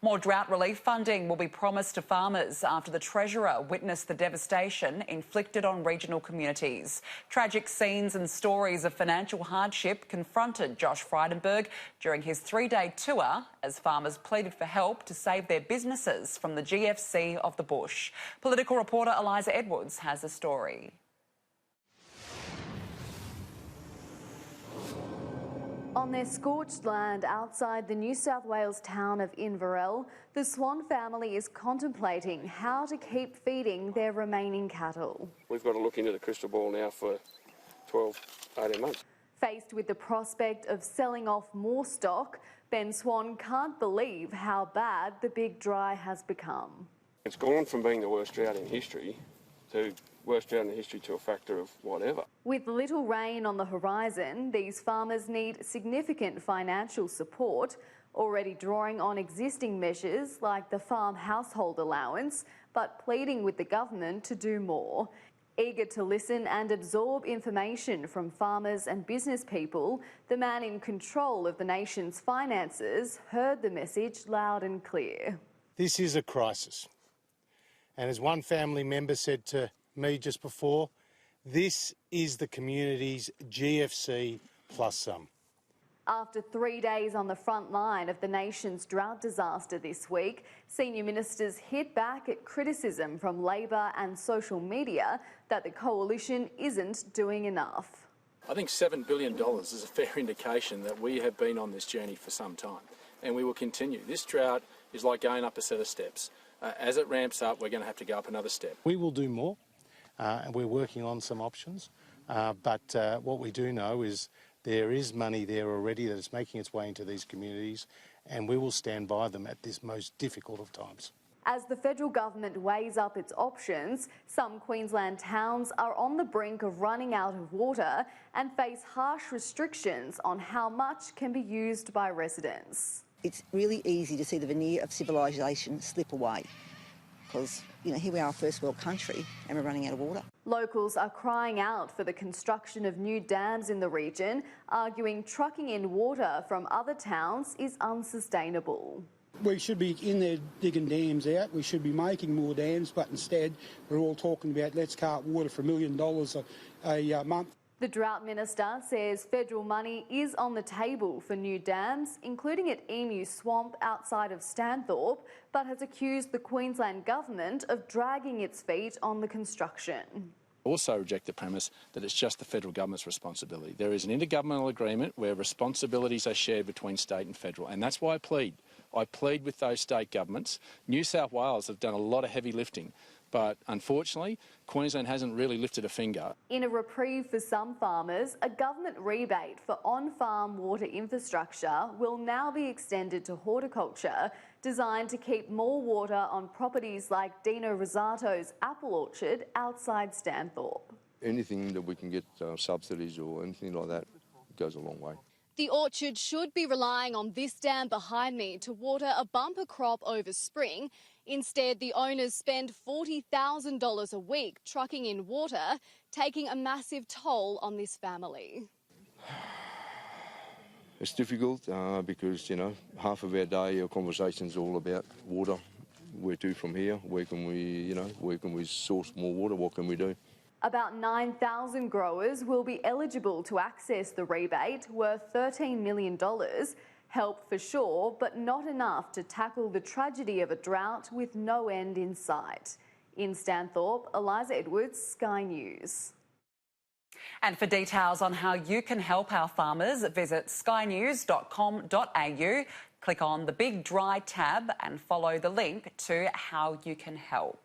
More drought relief funding will be promised to farmers after the Treasurer witnessed the devastation inflicted on regional communities. Tragic scenes and stories of financial hardship confronted Josh Frydenberg during his 3-day tour as farmers pleaded for help to save their businesses from the GFC of the bush. Political reporter Eliza Edwards has a story. On their scorched land outside the New South Wales town of Inverell, the Swan family is contemplating how to keep feeding their remaining cattle. We've got to look into the crystal ball now for 12, 18 months. Faced with the prospect of selling off more stock, Ben Swan can't believe how bad the big dry has become. It's gone from being the worst drought in history to worst drought in history to a factor of whatever. With little rain on the horizon, these farmers need significant financial support, already drawing on existing measures like the farm household allowance, but pleading with the government to do more. Eager to listen and absorb information from farmers and business people, the man in control of the nation's finances heard the message loud and clear. This is a crisis. And as one family member said to me just before, this is the community's GFC plus some. After 3 days on the front line of the nation's drought disaster this week, senior ministers hit back at criticism from Labor and social media that the coalition isn't doing enough. I think $7 billion is a fair indication that we have been on this journey for some time, and we will continue. This drought is like going up a set of steps. As it ramps up, we're going to have to go up another step. We will do more, and we're working on some options, but what we do know is there is money there already that is making its way into these communities, and we will stand by them at this most difficult of times. As the federal government weighs up its options, some Queensland towns are on the brink of running out of water and face harsh restrictions on how much can be used by residents. It's really easy to see the veneer of civilisation slip away because, here we are, a first world country, and we're running out of water. Locals are crying out for the construction of new dams in the region, arguing trucking in water from other towns is unsustainable. We should be in there digging dams out. We should be making more dams, but instead we're all talking about let's cart water for $1 million a month. The Drought Minister says federal money is on the table for new dams, including at Emu Swamp outside of Stanthorpe, but has accused the Queensland Government of dragging its feet on the construction. Also reject the premise that it's just the federal government's responsibility. There is an intergovernmental agreement where responsibilities are shared between state and federal, and that's why I plead. I plead with those state governments. New South Wales have done a lot of heavy lifting, but unfortunately, Queensland hasn't really lifted a finger. In a reprieve for some farmers, a government rebate for on-farm water infrastructure will now be extended to horticulture, designed to keep more water on properties like Dino Rosato's apple orchard outside Stanthorpe. Anything that we can get subsidies or anything like that goes a long way. The orchard should be relying on this dam behind me to water a bumper crop over spring. Instead, the owners spend $40,000 a week trucking in water, taking a massive toll on this family. It's difficult because, half of our day, our conversation's all about water. Where to from here? Where can we source more water? What can we do? About 9,000 growers will be eligible to access the rebate, worth $13 million. Help for sure, but not enough to tackle the tragedy of a drought with no end in sight. In Stanthorpe, Eliza Edwards, Sky News. And for details on how you can help our farmers, visit skynews.com.au, click on the Big Dry tab and follow the link to how you can help.